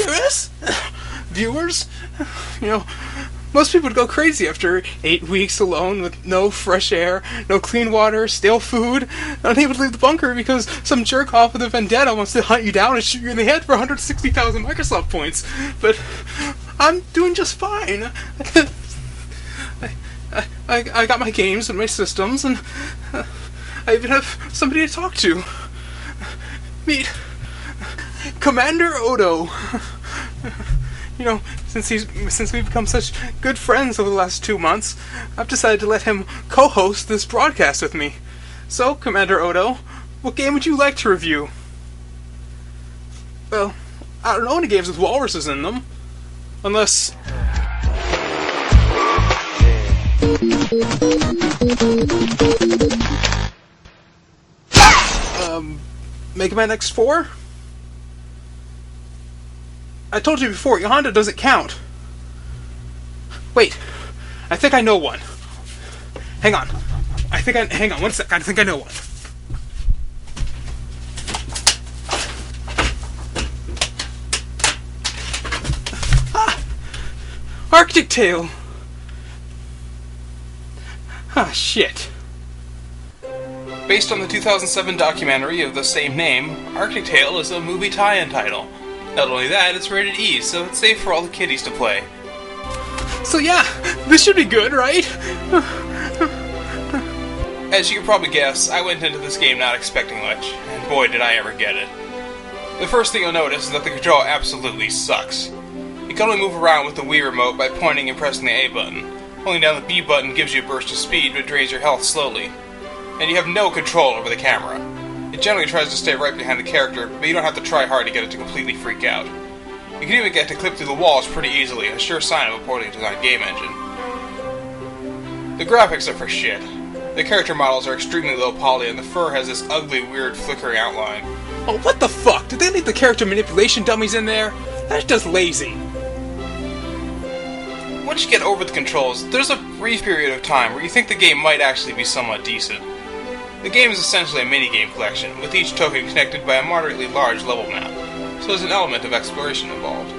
serious? Viewers, most people would go crazy after 8 weeks alone with no fresh air, no clean water, stale food, unable to leave the bunker because some jerk off with a vendetta wants to hunt you down and shoot you in the head for 160,000 Microsoft points. But I'm doing just fine. I got my games and my systems, and I even have somebody to talk to. Meet Commander Odo. Since we've become such good friends over the last 2 months, I've decided to let him co-host this broadcast with me. So, Commander Odo, what game would you like to review? Well, I don't know any games with walruses in them. Unless... Mega Man X4? I told you before, your Honda doesn't count. Wait, I think I know one. Hang on, hang on 1 sec, I think I know one. Arctic Tail! Ah, shit. Based on the 2007 documentary of the same name, Arctic Tail is a movie tie-in title. Not only that, it's rated E, so it's safe for all the kiddies to play. So yeah, this should be good, right? As you can probably guess, I went into this game not expecting much, and boy did I ever get it. The first thing you'll notice is that the control absolutely sucks. You can only move around with the Wii remote by pointing and pressing the A button. Holding down the B button gives you a burst of speed, but drains your health slowly. And you have no control over the camera. It generally tries to stay right behind the character, but you don't have to try hard to get it to completely freak out. You can even get to clip through the walls pretty easily, a sure sign of a poorly designed game engine. The graphics are for shit. The character models are extremely low poly, and the fur has this ugly, weird, flickering outline. Oh, what the fuck? Did they leave the character manipulation dummies in there? That's just lazy. Once you get over the controls, there's a brief period of time where you think the game might actually be somewhat decent. The game is essentially a minigame collection, with each token connected by a moderately large level map, so there's an element of exploration involved.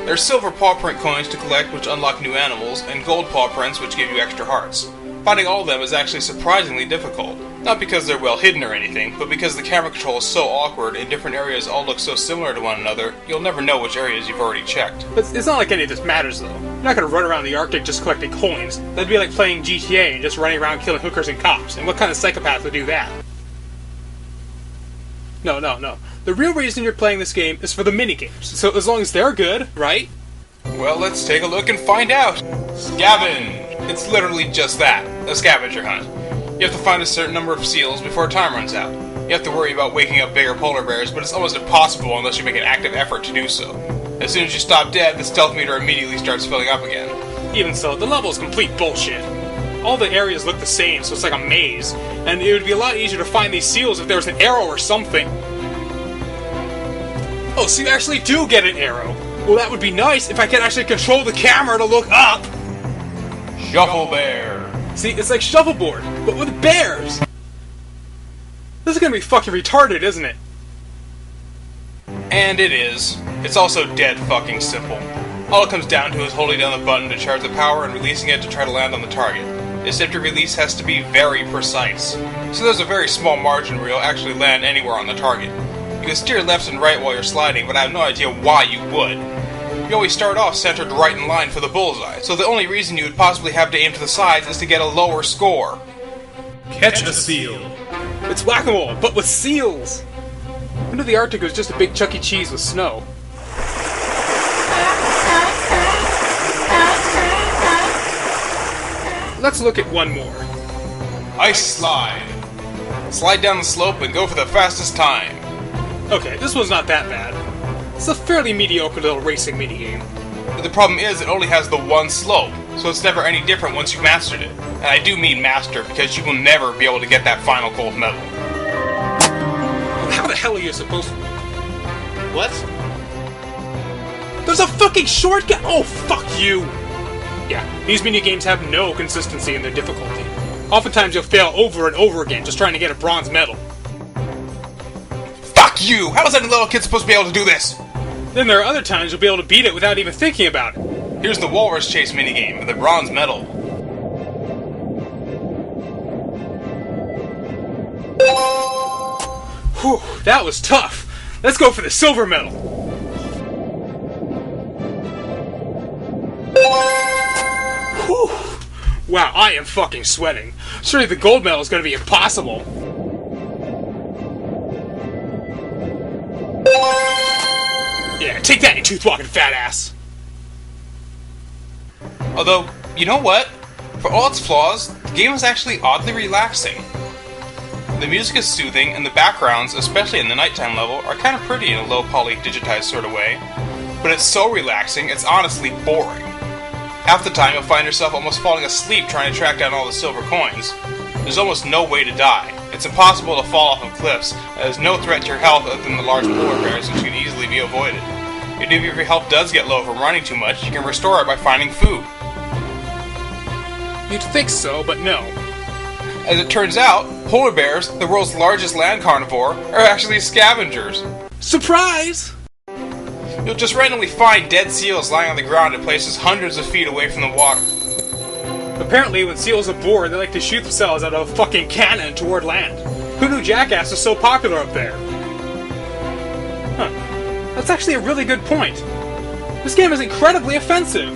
There are silver paw print coins to collect which unlock new animals, and gold paw prints which give you extra hearts. Finding all of them is actually surprisingly difficult, not because they're well hidden or anything, but because the camera control is so awkward and different areas all look so similar to one another, you'll never know which areas you've already checked. But it's not like any of this matters though. You're not gonna run around the Arctic just collecting coins. That'd be like playing GTA and just running around killing hookers and cops, and what kind of psychopath would do that? No. The real reason you're playing this game is for the minigames, so as long as they're good, right? Well, let's take a look and find out! Scavenge! It's literally just that, a scavenger hunt. You have to find a certain number of seals before time runs out. You have to worry about waking up bigger polar bears, but it's almost impossible unless you make an active effort to do so. As soon as you stop dead, the stealth meter immediately starts filling up again. Even so, the level is complete bullshit. All the areas look the same, so it's like a maze, and it would be a lot easier to find these seals if there was an arrow or something. Oh, so you actually do get an arrow. Well, that would be nice if I could actually control the camera to look up. Shuffle Bear. See, it's like shuffleboard, but with bears. This is gonna be fucking retarded, isn't it? And it is. It's also dead fucking simple. All it comes down to is holding down the button to charge the power and releasing it to try to land on the target. This empty release has to be very precise, so there's a very small margin where you'll actually land anywhere on the target. You can steer left and right while you're sliding, but I have no idea why you would. You always start off centered right in line for the bullseye, so the only reason you would possibly have to aim to the sides is to get a lower score. Catch a seal. It's whack-a-mole, but with seals! I knew the Arctic was just a big Chuck E. Cheese with snow. Let's look at one more. Ice Slide. Slide down the slope and go for the fastest time. Okay, this one's not that bad. It's a fairly mediocre little racing minigame. But the problem is it only has the one slope, so it's never any different once you've mastered it. And I do mean master, because you will never be able to get that final gold medal. How the hell are you supposed to... What? There's a fucking shortcut! Oh, fuck you! Yeah, these minigames have no consistency in their difficulty. Oftentimes you'll fail over and over again just trying to get a bronze medal. Fuck you! How is any little kid supposed to be able to do this? Then there are other times you'll be able to beat it without even thinking about it. Here's the Walrus Chase minigame with a bronze medal. Whew, that was tough. Let's go for the silver medal. Whew. Wow, I am fucking sweating. Surely the gold medal is going to be impossible. Yeah, take that, you tooth-walking fat ass. Although, you know what? For all its flaws, the game is actually oddly relaxing. The music is soothing, and the backgrounds, especially in the nighttime level, are kind of pretty in a low-poly, digitized sort of way. But it's so relaxing, it's honestly boring. Half the time, you'll find yourself almost falling asleep trying to track down all the silver coins. There's almost no way to die. It's impossible to fall off of cliffs, and there's no threat to your health other than the large polar bears, which can easily be avoided. If your health does get low from running too much, you can restore it by finding food. You'd think so, but no. As it turns out, polar bears, the world's largest land carnivore, are actually scavengers. Surprise! You'll just randomly find dead seals lying on the ground at places hundreds of feet away from the water. Apparently, when seals are bored, they like to shoot themselves out of a fucking cannon toward land. Who knew Jackass was so popular up there? Huh. That's actually a really good point. This game is incredibly offensive.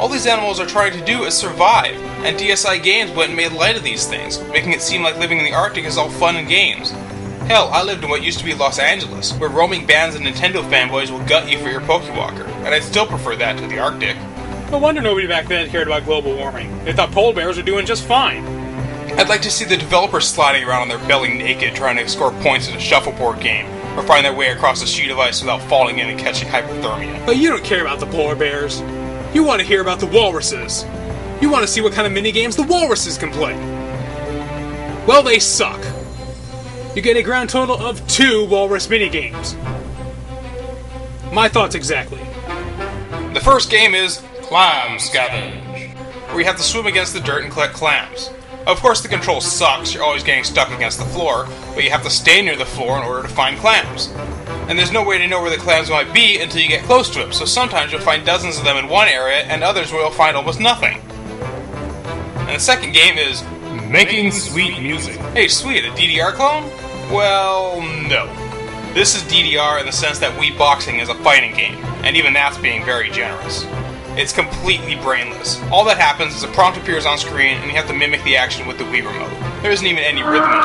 All these animals are trying to do is survive, and DSi Games went and made light of these things, making it seem like living in the Arctic is all fun and games. Hell, I lived in what used to be Los Angeles, where roaming bands of Nintendo fanboys will gut you for your Pokewalker, and I'd still prefer that to the Arctic. No wonder nobody back then cared about global warming. They thought polar bears were doing just fine. I'd like to see the developers sliding around on their belly naked trying to score points in a shuffleboard game, or find their way across a sheet of ice without falling in and catching hypothermia. But you don't care about the polar bears. You want to hear about the walruses. You want to see what kind of minigames the walruses can play. Well, they suck. You get a grand total of 2 walrus minigames. My thoughts exactly. The first game is Clam Scavenge, where you have to swim against the dirt and collect clams. Of course the control sucks, you're always getting stuck against the floor, but you have to stay near the floor in order to find clams. And there's no way to know where the clams might be until you get close to them, so sometimes you'll find dozens of them in one area, and others where you'll find almost nothing. And the second game is Making Sweet Music. Hey, sweet, a DDR clone? Well, no. This is DDR in the sense that Wii Boxing is a fighting game, and even that's being very generous. It's completely brainless. All that happens is a prompt appears on screen, and you have to mimic the action with the Wii remote. There isn't even any rhythm in it.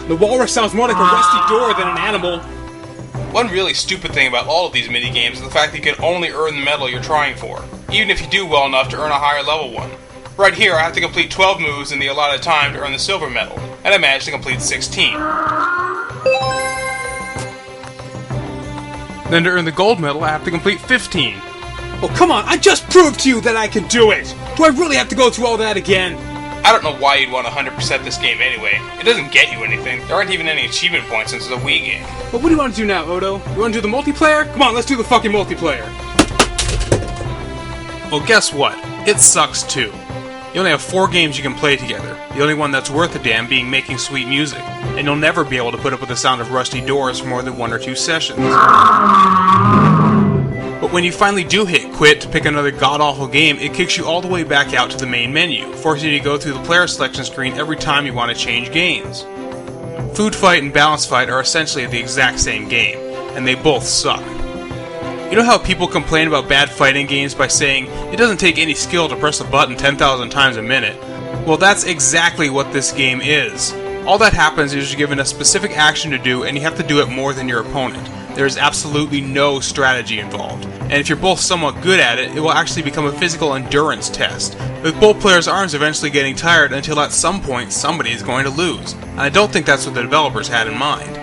The walrus sounds more like a rusty door than an animal. One really stupid thing about all of these minigames is the fact that you can only earn the medal you're trying for, even if you do well enough to earn a higher level one. Right here, I have to complete 12 moves in the allotted time to earn the silver medal, and I managed to complete 16. Then to earn the gold medal, I have to complete 15. Oh, come on, I just proved to you that I can do it! Do I really have to go through all that again? I don't know why you'd want to 100% this game anyway. It doesn't get you anything. There aren't even any achievement points since it's a Wii game. But what do you want to do now, Odo? You want to do the multiplayer? Come on, let's do the fucking multiplayer. Well, guess what? It sucks too. You only have 4 games you can play together, the only one that's worth a damn being Making Sweet Music, and you'll never be able to put up with the sound of rusty doors for more than 1 or 2 sessions. But when you finally do hit quit to pick another god-awful game, it kicks you all the way back out to the main menu, forcing you to go through the player selection screen every time you want to change games. Food Fight and Balance Fight are essentially the exact same game, and they both suck. You know how people complain about bad fighting games by saying, it doesn't take any skill to press a button 10,000 times a minute? Well, that's exactly what this game is. All that happens is you're given a specific action to do, and you have to do it more than your opponent. There is absolutely no strategy involved. And if you're both somewhat good at it, it will actually become a physical endurance test, with both players' arms eventually getting tired until at some point somebody is going to lose. And I don't think that's what the developers had in mind.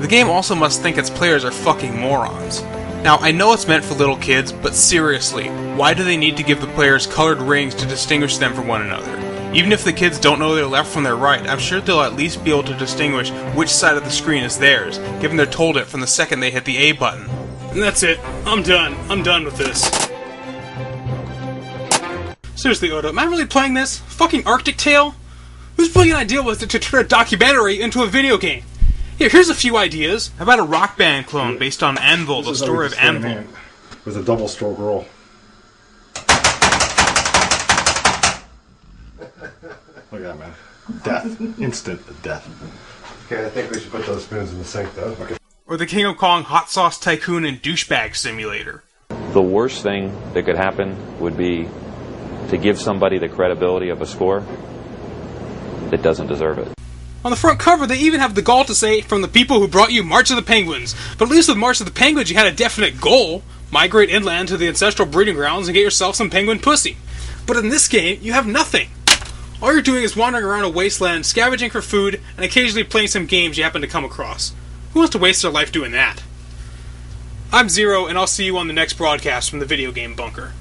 The game also must think its players are fucking morons. Now, I know it's meant for little kids, but seriously, why do they need to give the players colored rings to distinguish them from one another? Even if the kids don't know their left from their right, I'm sure they'll at least be able to distinguish which side of the screen is theirs, given they're told it from the second they hit the A button. And that's it. I'm done. I'm done with this. Seriously, Oda, am I really playing this? Fucking Arctic Tale? Whose brilliant idea was it to turn a documentary into a video game? Here's a few ideas. How about a Rock Band clone based on Anvil, the story of Anvil? With a double stroke roll. Look at that, man. Death. Instant death. Okay, I think we should put those spoons in the sink, though. Okay. Or the King of Kong Hot Sauce Tycoon and Douchebag Simulator. The worst thing that could happen would be to give somebody the credibility of a score that doesn't deserve it. On the front cover, they even have the gall to say, from the people who brought you March of the Penguins. But at least with March of the Penguins, you had a definite goal. Migrate inland to the ancestral breeding grounds and get yourself some penguin pussy. But in this game, you have nothing. All you're doing is wandering around a wasteland, scavenging for food, and occasionally playing some games you happen to come across. Who wants to waste their life doing that? I'm Zero, and I'll see you on the next broadcast from the Video Game Bunker.